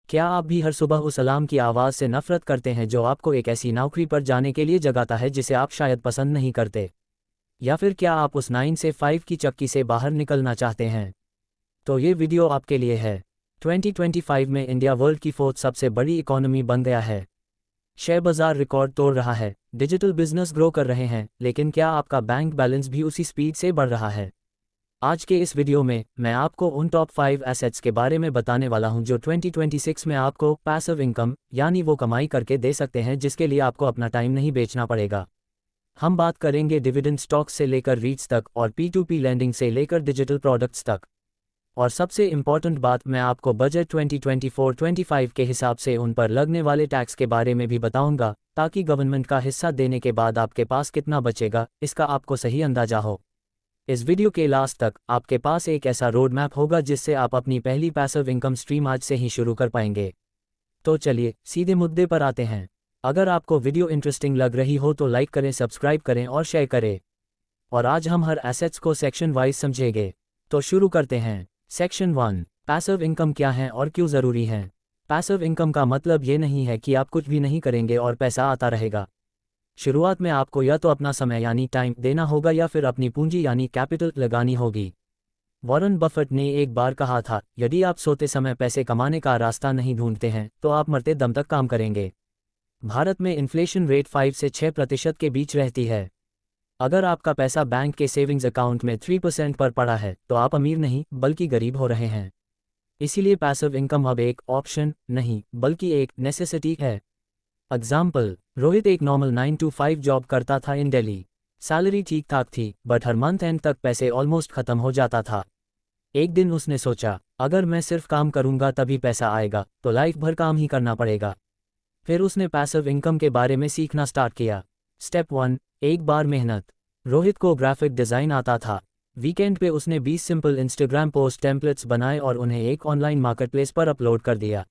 क्या आप भी हर सुबह उस अलार्म की आवाज़ से नफरत करते हैं जो आपको एक ऐसी नौकरी पर जाने के लिए जगाता है जिसे आप शायद पसंद नहीं करते? या फिर क्या आप उस 9 से 5 की चक्की से बाहर निकलना चाहते हैं? तो ये वीडियो आपके लिए है। 2025 में इंडिया वर्ल्ड की 4th सबसे बड़ी इकोनॉमी बन गया है। शेयर बाजार रिकॉर्ड तोड़ रहा है, डिजिटल बिजनेस ग्रो कर रहे हैं, लेकिन क्या आपका बैंक बैलेंस भी उसी स्पीड से बढ़ रहा है? आज के इस वीडियो में मैं आपको उन टॉप 5 एसेट्स के बारे में बताने वाला हूं जो 2026 में आपको पैसिव इनकम यानी वो कमाई करके दे सकते हैं जिसके लिए आपको अपना टाइम नहीं बेचना पड़ेगा। हम बात करेंगे डिविडेंड स्टॉक्स से लेकर रीट्स तक और P2P लैंडिंग से लेकर डिजिटल प्रोडक्ट्स तक। और सबसे इम्पॉर्टेंट बात, मैं आपको बजट 2024-25 के हिसाब से उन पर लगने वाले टैक्स के बारे में भी बताऊंगा, ताकि गवर्नमेंट का हिस्सा देने के बाद आपके पास कितना बचेगा इसका आपको सही अंदाजा हो। इस वीडियो के लास्ट तक आपके पास एक ऐसा रोड मैप होगा जिससे आप अपनी पहली पैसिव इनकम स्ट्रीम आज से ही शुरू कर पाएंगे। तो चलिए सीधे मुद्दे पर आते हैं। अगर आपको वीडियो इंटरेस्टिंग लग रही हो तो लाइक करें, सब्सक्राइब करें और शेयर करें। और आज हम हर एसेट्स को सेक्शन वाइज समझेंगे। तो शुरू करते हैं। सेक्शन 1, पैसिव इनकम क्या है और क्यों ज़रूरी है। पैसिव इनकम का मतलब ये नहीं है कि आप कुछ भी नहीं करेंगे और पैसा आता रहेगा। शुरुआत में आपको या तो अपना समय यानी टाइम देना होगा या फिर अपनी पूंजी यानी कैपिटल लगानी होगी। वॉरेन बफेट ने एक बार कहा था, यदि आप सोते समय पैसे कमाने का रास्ता नहीं ढूंढते हैं तो आप मरते दम तक काम करेंगे। भारत में इन्फ्लेशन रेट 5 से 6% के बीच रहती है। अगर आपका पैसा बैंक के सेविंग्स अकाउंट में 3% पर पड़ा है तो आप अमीर नहीं बल्कि गरीब हो रहे हैं। इसीलिए पैसिव इनकम अब एक ऑप्शन नहीं बल्कि एक नेसेसिटी है। एग्जाम्पल, रोहित एक नॉर्मल 9 to 5 जॉब करता था इन दिल्ली। सैलरी ठीक ठाक थी बट हर मंथ एंड तक पैसे ऑलमोस्ट खत्म हो जाता था। एक दिन उसने सोचा, अगर मैं सिर्फ काम करूंगा तभी पैसा आएगा तो लाइफ भर काम ही करना पड़ेगा। फिर उसने पैसिव इनकम के बारे में सीखना स्टार्ट किया। स्टेप 1, एक बार मेहनत। रोहित को ग्राफिक डिज़ाइन आता था। वीकेंड पे उसने 20 सिंपल इंस्टाग्राम पोस्ट टेम्पलेट्स बनाए और उन्हें एक ऑनलाइन मार्केटप्लेस पर अपलोड कर दिया।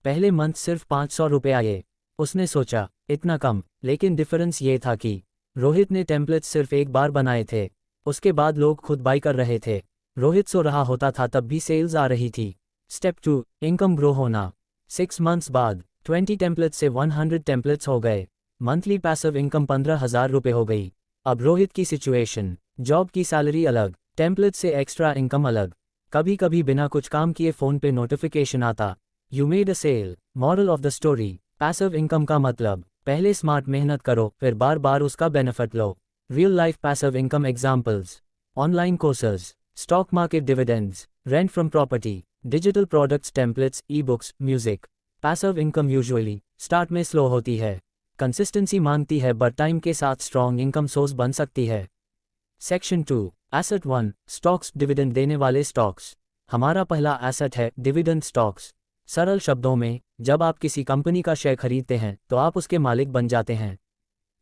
पहले मंथ सिर्फ 500 रुपये आए। उसने सोचा, इतना कम, लेकिन डिफरेंस ये था कि रोहित ने टेम्पलेट्स सिर्फ एक बार बनाए थे। उसके बाद लोग खुद बाई कर रहे थे। रोहित सो रहा होता था तब भी सेल्स आ रही थी। स्टेप 2, इनकम ग्रो होना। 6 मंथ्स बाद 20 टेम्पलेट्स से 100 टेम्पलेट्स हो गए। मंथली पैसिव इनकम 15,000 रुपये हो गई। अब रोहित की सिचुएशन, जॉब की सैलरी अलग, टेम्पलेट से एक्स्ट्रा इनकम अलग। कभी कभी बिना कुछ काम किए फ़ोन पे नोटिफिकेशन आता, you made a sale. Moral of the story, passive income का मतलब, पहले स्मार्ट मेहनत करो फिर बार बार उसका benefit low. Real life passive income examples, online courses, stock market dividends, rent from property, digital products, templates, e books, music. Passive income usually start में slow होती है, कंसिस्टेंसी मांगती है बट टाइम के साथ स्ट्रॉन्ग इनकम सोर्स बन सकती है। सेक्शन 2, एसेट 1, स्टॉक्स, डिविडेंड देने वाले स्टॉक्स। हमारा पहला एसेट है डिविडेंड स्टॉक्स। सरल शब्दों में, जब आप किसी कंपनी का शेयर खरीदते हैं तो आप उसके मालिक बन जाते हैं।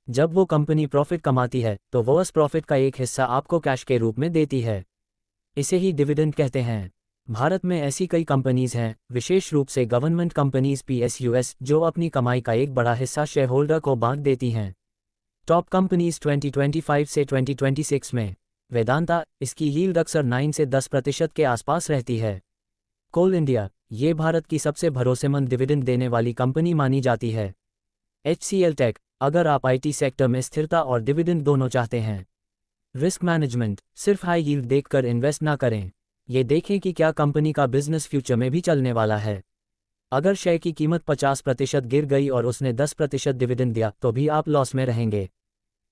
जब वो कंपनी प्रॉफिट कमाती है तो वो उस प्रॉफिट का एक हिस्सा आपको कैश के रूप में देती है। इसे ही डिविडेंड कहते हैं। भारत में ऐसी कई कंपनीज हैं, विशेष रूप से गवर्नमेंट कंपनीज PSUs, जो अपनी कमाई का एक बड़ा हिस्सा शेयर होल्डर को बांट देती हैं। टॉप कंपनीज 2025 से 2026 में, वेदांता, इसकी यील्ड अक्सर 9 से 10% के आसपास रहती है। कोल इंडिया, ये भारत की सबसे भरोसेमंद डिविडेंड देने वाली कंपनी मानी जाती है। HCL टेक, अगर आप IT सेक्टर में स्थिरता और डिविडेंड दोनों चाहते हैं। रिस्क मैनेजमेंट, सिर्फ हाई यील्ड देखकर इन्वेस्ट ना करें, ये देखें कि क्या कंपनी का बिजनेस फ्यूचर में भी चलने वाला है। अगर शेयर की कीमत 50% गिर गई और उसने 10% डिविडेंड दिया तो भी आप लॉस में रहेंगे।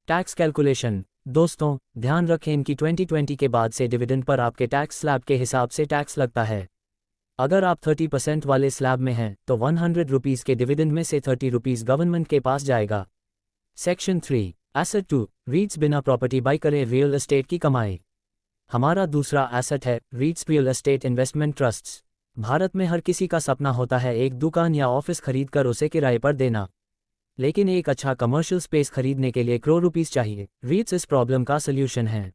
टैक्स कैलकुलेशन, दोस्तों ध्यान रखें कि 2020 के बाद से डिविडेंड पर आपके टैक्स स्लैब के हिसाब से टैक्स लगता है। अगर आप 30% वाले स्लैब में हैं तो 100 रुपीज़ के डिविडेंड में से 30 रुपीज़ गवर्नमेंट के पास जाएगा। सेक्शन 3, एसेट 2, रीट्स, बिना प्रॉपर्टी बाई करें रियल एस्टेट की कमाई। हमारा दूसरा एसेट है रीट्स, real estate investment trusts. Bharat में हर किसी का सपना होता है एक दुकान या ऑफिस खरीदकर उसे किराए पर देना, लेकिन एक अच्छा कमर्शियल स्पेस खरीदने के लिए करोड़ रुपीज़ चाहिए। रीट्स इस प्रॉब्लम का सल्यूशन है।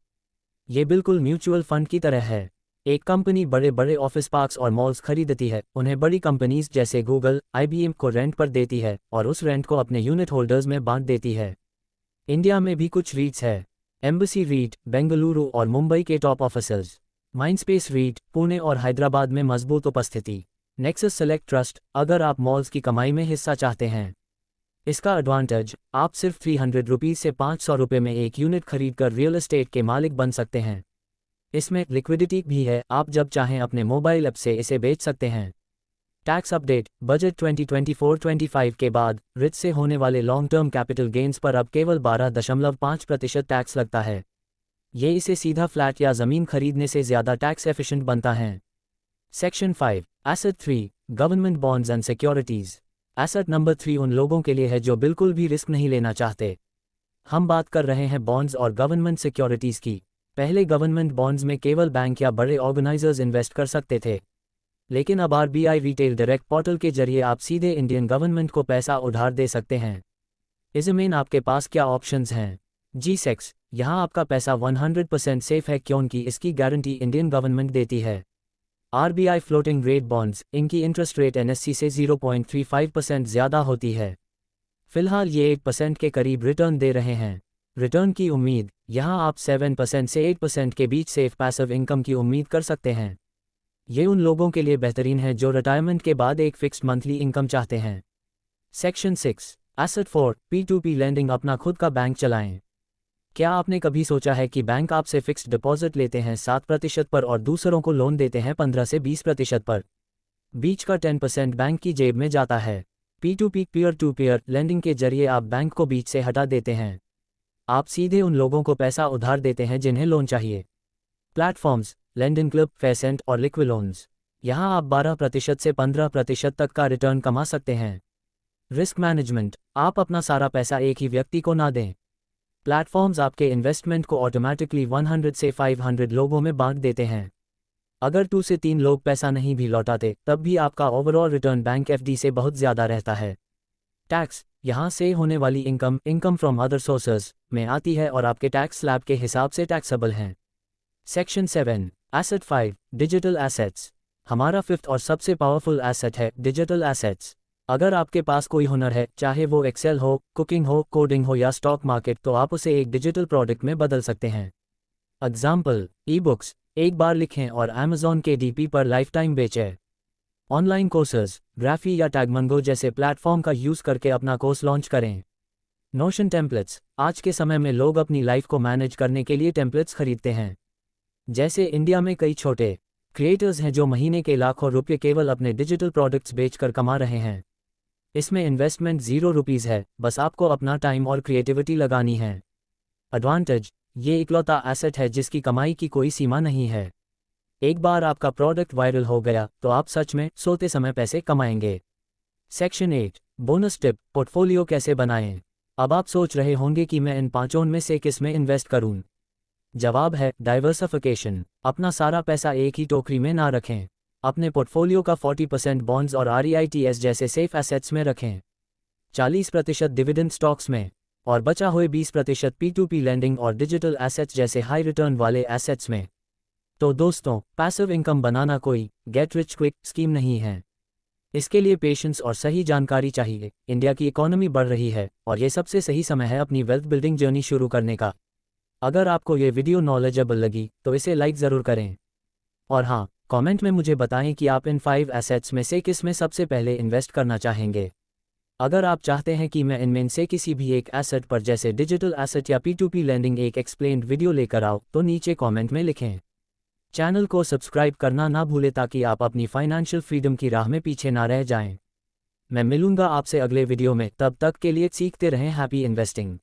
ये बिल्कुल म्यूचुअल फंड की तरह है। एक कंपनी बड़े बड़े ऑफिस पार्क्स और मॉल्स खरीदती है, उन्हें बड़ी कंपनीज जैसे गूगल, IBM को रेंट पर देती है और उस रेंट को अपने यूनिट होल्डर्स में बांट देती है। इंडिया में भी कुछ रीट्स है। एम्बेसी रीट, बेंगलुरु और मुंबई के top officers. Mindspace REIT, Pune और हैदराबाद में मजबूत उपस्थिति। नेक्सस सेलेक्ट ट्रस्ट, अगर आप मॉल्स की कमाई में हिस्सा चाहते हैं। इसका एडवांटेज, आप सिर्फ 300 रुपीज़ से 500 रुपये में एक यूनिट खरीदकर रियल एस्टेट के मालिक बन सकते हैं। इसमें लिक्विडिटी भी है, आप जब चाहें अपने मोबाइल ऐप से इसे बेच सकते हैं। टैक्स अपडेट, बजट 2024-25 के बाद रिट से होने वाले लॉन्ग टर्म कैपिटल गेन्स पर अब केवल 12.5% टैक्स लगता है। ये इसे सीधा फ्लैट या ज़मीन खरीदने से ज़्यादा टैक्स एफिशिएंट बनता है। Section 5, asset 3, government bonds and securities. Asset number 3 उन लोगों के लिए है जो बिल्कुल भी रिस्क नहीं लेना चाहते। हम बात कर रहे हैं बॉन्ड्स और गवर्नमेंट सिक्योरिटीज़ की। पहले गवर्नमेंट बॉन्ड्स में केवल बैंक या बड़े ऑर्गेनाइजर्स इन्वेस्ट कर सकते थे, लेकिन अब RBI रिटेल डायरेक्ट पोर्टल के जरिए आप सीधे इंडियन गवर्नमेंट को पैसा उधार दे सकते हैं। इसमें आपके पास क्या ऑप्शंस हैं? G-Secs, यहाँ आपका पैसा 100% सेफ है क्योंकि इसकी गारंटी इंडियन गवर्नमेंट देती है। RBI फ्लोटिंग रेट बॉन्ड्स, इनकी इंटरेस्ट रेट NSE से 0.35% ज़्यादा होती है। फिलहाल ये 8% के करीब रिटर्न दे रहे हैं। रिटर्न की उम्मीद, यहाँ आप 7% से 8% के बीच सेफ पैसिव इनकम की उम्मीद कर सकते हैं। ये उन लोगों के लिए बेहतरीन है जो रिटायरमेंट के बाद एक फिक्स्ड मंथली इनकम चाहते हैं। सेक्शन 6, एसेट 4, P2P लेंडिंग, अपना खुद का बैंक चलाएं। क्या आपने कभी सोचा है कि बैंक आपसे फिक्स्ड डिपॉजिट लेते हैं 7% पर और दूसरों को लोन देते हैं 15 से 20% पर? बीच का 10% बैंक की जेब में जाता है। P2P peer to peer lending के जरिए आप बैंक को बीच से हटा देते हैं। आप सीधे उन लोगों को पैसा उधार देते हैं जिन्हें लोन चाहिए। प्लेटफॉर्म्स, लेंडिंग क्लब, फेसेंट और लिक्विड लोन्स, यहाँ आप 12% से 15% तक का रिटर्न कमा सकते हैं। रिस्क मैनेजमेंट, आप अपना सारा पैसा एक ही व्यक्ति को ना दें। प्लेटफॉर्म्स आपके इन्वेस्टमेंट को ऑटोमेटिकली 100 से 500 लोगों में बांट देते हैं। अगर 2 से 3 लोग पैसा नहीं भी लौटाते तब भी आपका ओवरऑल रिटर्न बैंक FD से बहुत ज़्यादा रहता है। टैक्स, यहाँ से होने वाली इनकम फ्रॉम अदर सोर्सेज में आती है और आपके टैक्स स्लैब के हिसाब से टैक्सेबल हैं। Section 7, asset 5, digital assets. हमारा 5th और सबसे पावरफुल एसेट है डिजिटल एसेट्स। अगर आपके पास कोई हुनर है, चाहे वो एक्सेल हो, कुकिंग हो, कोडिंग हो या स्टॉक मार्केट, तो आप उसे एक डिजिटल प्रोडक्ट में बदल सकते हैं। एग्जाम्पल, ई-बुक्स, एक बार लिखें और Amazon के DP पर लाइफ टाइम बेचें। ऑनलाइन कोर्सेज, ग्राफी या टैगमंगो जैसे प्लेटफॉर्म का यूज़ करके अपना कोर्स लॉन्च करें। नोशन टेम्पलेट्स, आज के समय में लोग अपनी लाइफ को मैनेज करने के लिए टेम्पलेट्स खरीदते हैं। जैसे इंडिया में कई छोटे क्रिएटर्स हैं जो महीने के लाखों रुपये केवल अपने डिजिटल प्रोडक्ट्स बेचकर कमा रहे हैं। इसमें इन्वेस्टमेंट 0 रुपीज़ है, बस आपको अपना टाइम और क्रिएटिविटी लगानी है। एडवांटेज, ये इकलौता एसेट है जिसकी कमाई की कोई सीमा नहीं है। एक बार आपका प्रोडक्ट वायरल हो गया तो आप सच में सोते समय पैसे कमाएंगे। सेक्शन 8, बोनस टिप, पोर्टफोलियो कैसे बनाएं। अब आप सोच रहे होंगे कि मैं इन 5 में से किस में इन्वेस्ट करूं। जवाब है डाइवर्सिफिकेशन। अपना सारा पैसा एक ही टोकरी में ना रखें। अपने पोर्टफोलियो का 40% बॉन्ड्स और REITs जैसे सेफ एसेट्स में रखें, 40% डिविडेंड स्टॉक्स में और बचा हुए 20% P2P लेंडिंग और डिजिटल एसेट्स जैसे हाई रिटर्न वाले एसेट्स में। तो दोस्तों, पैसिव इनकम बनाना कोई गेट रिच क्विक स्कीम नहीं है। इसके लिए पेशेंस और सही जानकारी चाहिए। इंडिया की इकोनॉमी बढ़ रही है और ये सबसे सही समय है अपनी वेल्थ बिल्डिंग जर्नी शुरू करने का। अगर आपको ये वीडियो नॉलेजेबल लगी तो इसे लाइक ज़रूर करें और हाँ, कमेंट में मुझे बताएं कि आप इन 5 एसेट्स में से किस में सबसे पहले इन्वेस्ट करना चाहेंगे। अगर आप चाहते हैं कि मैं इनमें से किसी भी एक एसेट पर जैसे डिजिटल एसेट या P2P लेंडिंग एक एक्सप्लेन्ड वीडियो लेकर आओ तो नीचे कमेंट में लिखें। चैनल को सब्सक्राइब करना ना भूलें ताकि आप अपनी फाइनेंशियल फ्रीडम की राह में पीछे ना रह जाएं। मैं मिलूंगा आपसे अगले वीडियो में, तब तक के लिए सीखते रहें। Happy investing.